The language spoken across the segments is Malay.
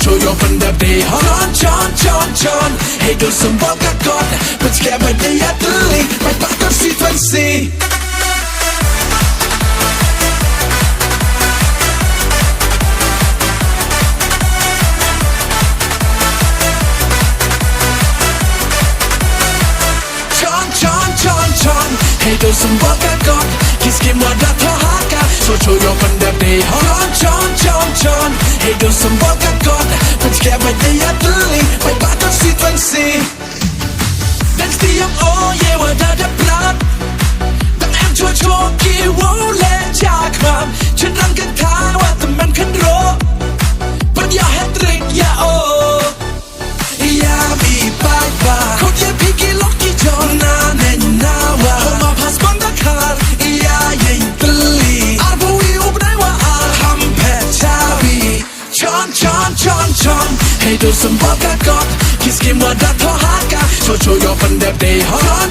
cho yo phần đẹp để chọn hey do some ball got got but scare by day at the link my back constituency hey do some ball got got kiss game what that haka so cho yo phần đẹp để chọn hey do some ball got got but scare by day at the link my back constituency That's the young oh yeah what that the blood Đang em cho kia wo le cha kham chân răng cái thái what the man can roll but ya head drink ya oh ya bi bye bye khot ye piki lucky john na ne na wa ma phasmon Dkhar ya yin tli arbo wi ubnai wa ham phe chabi chon hey do some ball got kiss game what that haka cho yo phần đẹp để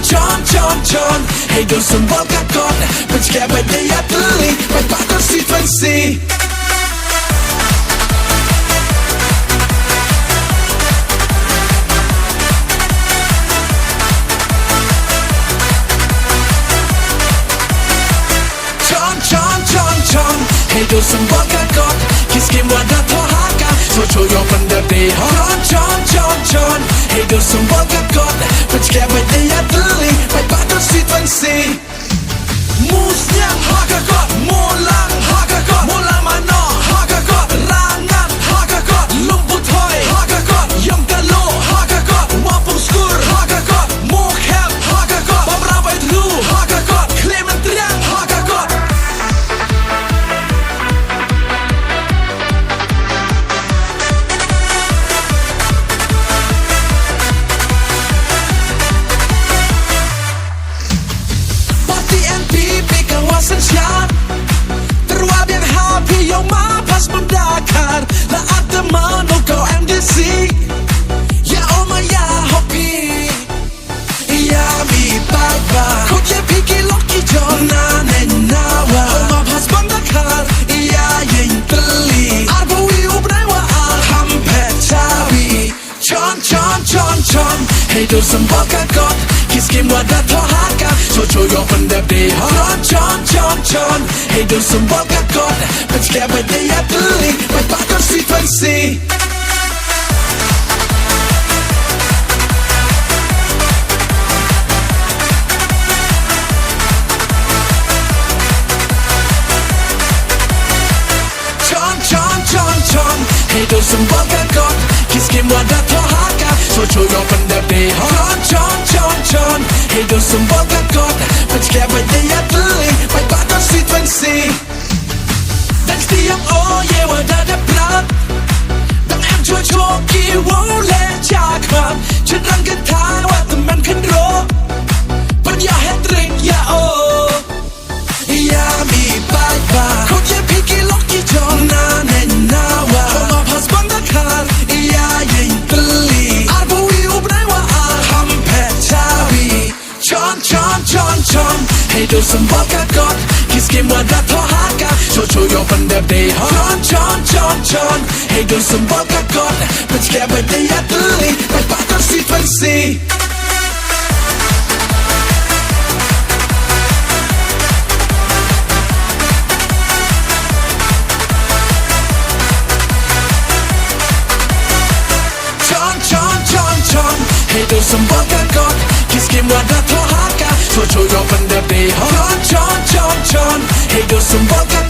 chọn hey do some ball got but scare by day at the link my back constituency chọn hey do some ball got kiss game what that haka cho yo phần đẹp để chọn hey do some ball got but scare by day at the link my back constituency musniang haka got molang mano haka got rangad haka got lumput hoy haka got yam kalo haka got wapung skur haka got mokhem haka got babrabai dru haka got klementriang haka got Sensian terwabiang happy yang ma phasmon Dkhar la ataman ko MDC ya oma ya hopi ya mi baba khot ye piki lucky john na ne na wa oma phasmon Dkhar ya yin tli arbo wi ubnai wa ham phe chabi chon hey do some ball got kiss game what that haka cho yo phần đẹp để chọn hey do some ball got but scare by day at the link my back constituency chọn hey do some ball got kiss game what that haka cho yo phần đẹp để chọn hey do some ball got but scare by day at the link my back constituency That's the young oh yeah what that the blood Đang em cho kia wo le cha kham chân răng cái thái what the man can roll but ya head drink ya oh ya mi bye bye khot ye piki lucky john na ne na wa ma phasmon Dkhar ya yin tli arbo wi ubnai wa ham phe chabi chọn hey do some ball got kiss game what that haka cho yo phần đẹp để chọn hey do some ball got but scare by day at the link my back constituency chọn hey do some ball got kiss game what that haka cho yo phần đẹp để chọn hey do some ball